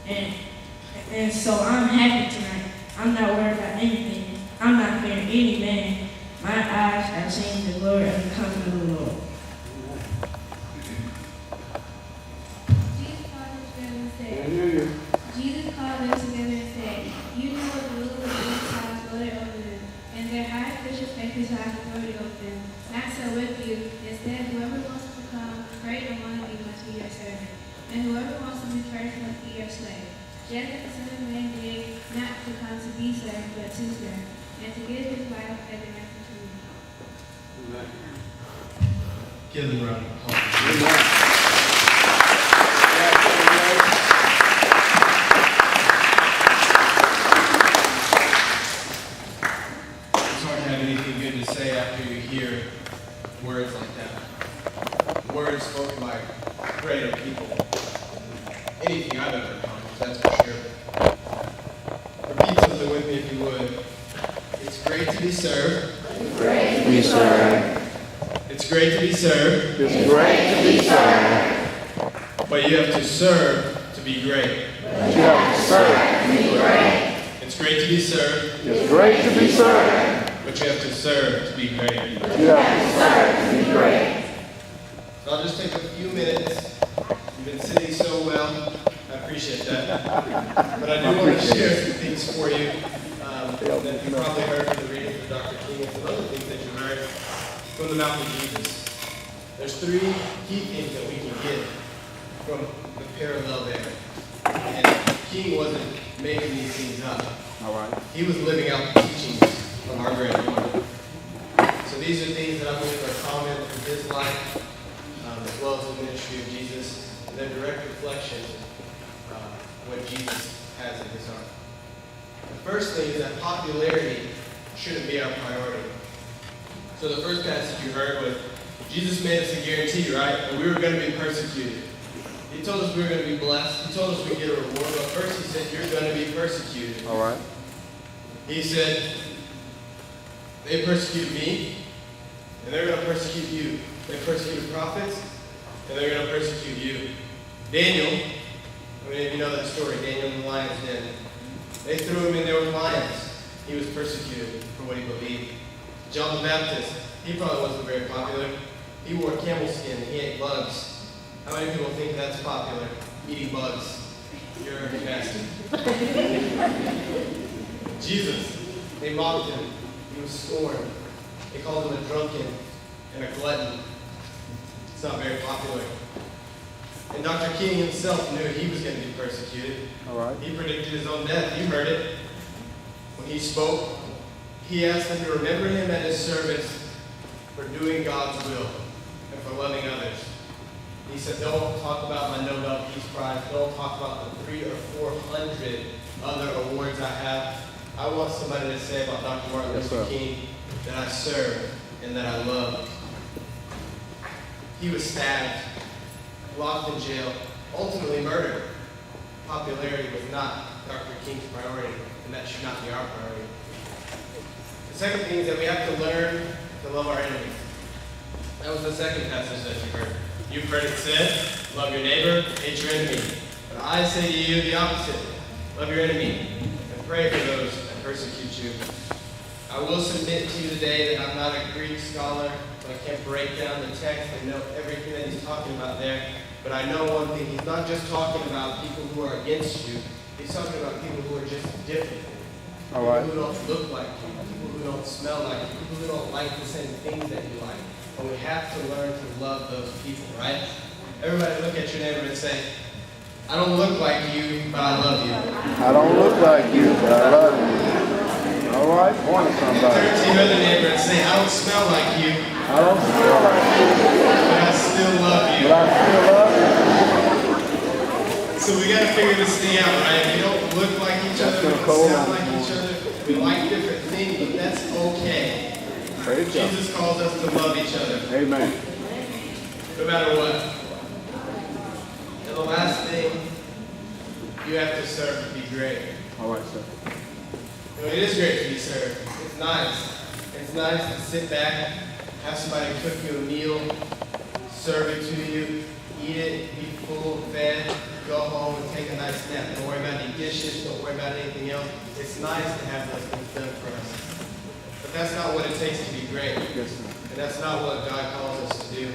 And and so I'm happy tonight. I'm not worried about anything. I'm not fearing any man. My eyes are seeing the glory of the coming of the Lord. Jesus called them together and said, Jesus called them together and said, you know what the rule of the Gentiles voted over them, and their high officials exercise authority over them. Not so with you. Instead, whoever wants to become great among you must be your servant, and whoever wants to be first must be your slave. Just as the Son of Man did not to come to be served, but to serve, and to give his life as a ransom for you. Give them a round of applause. It's hard to have anything good to say after you hear words like that. Words spoken by greater people. Anything I've ever accomplished, that's for sure. Repeat something with me if you would. It's great to be served. It's great to be served. It's great to be served. It's great to be served. But you have to serve to be great. But you have to serve to be great. It's great to be served. It's great to be served. But you have to serve to be great. But you have to serve to be great. So I'll just take a few minutes. You've been sitting so well. I appreciate that. But I do want to share some things for you that you probably heard from the readings of Dr. King and some other things that you heard from the mouth of Jesus. There's three key things that we can get from the parallel there. And King wasn't making these things up. All right. He was living out the teachings from our great Lord. So these are things that I believe are common in his life, as well as the ministry of Jesus, and they're direct reflection of what Jesus has in his heart. The first thing is that popularity shouldn't be our priority. So the first passage you heard was, Jesus made us a guarantee, right? That we were going to be persecuted. He told us we were going to be blessed. He told us we'd get a reward. But first he said, you're going to be persecuted. All right. He said, they persecuted me, and they're going to persecute you. They persecuted prophets, and they're going to persecute you. Daniel, how many of you know that story? Daniel in the lion's den. They threw him in there with lions. He was persecuted for what he believed. John the Baptist, he probably wasn't very popular. He wore camel skin and he ate bugs. How many people think that's popular? Eating bugs. You're nasty. Jesus, they mocked him. He was scorned. They called him a drunken and a glutton. It's not very popular. And Dr. King himself knew he was going to be persecuted. All right. He predicted his own death. You heard it. When he spoke, he asked them to remember him at his service for doing God's will and for loving others. He said, don't talk about my Nobel Peace Prize. Don't talk about the 300 or 400 other awards I have. I want somebody to say about Dr. Martin Luther King that I serve and that I love. He was stabbed, locked in jail, ultimately murdered. Popularity was not Dr. King's priority, and that should not be our priority. The second thing is that we have to learn to love our enemies. That was the second passage that you heard. You've heard it said, love your neighbor, hate your enemy. But I say to you the opposite. Love your enemy and pray for those that persecute you. I will submit to you today that I'm not a Greek scholar, but I can't break down the text and know everything that he's talking about there. But I know one thing, he's not just talking about people who are against you, he's talking about people who are just different. All right. People who don't look like you, people who don't smell like you, people who don't like the same things that you like. And we have to learn to love those people, right? Everybody look at your neighbor and say, I don't look like you, but I love you. I don't look like you, but I love you. All right. Point to somebody. Turn to your other neighbor and say, I don't smell like you, I don't smell like you, but I still love you. but I still love you. So we got to figure this thing out, right? We don't look like each other, we don't sound like each other, we like different things, but that's okay. Praise God. Jesus calls us to love each other, Amen. no matter what. And the last thing, you have to serve to be great. All right, sir. You know, it is great to be served. It's nice. It's nice to sit back, have somebody cook you a meal, serve it to you, eat eat it, be full, fed, go home and take a nice nap. Don't worry about any dishes, don't worry about anything else. It's nice to have those things done for us. But that's not what it takes to be great. Yes, sir. And that's not what God calls us to do.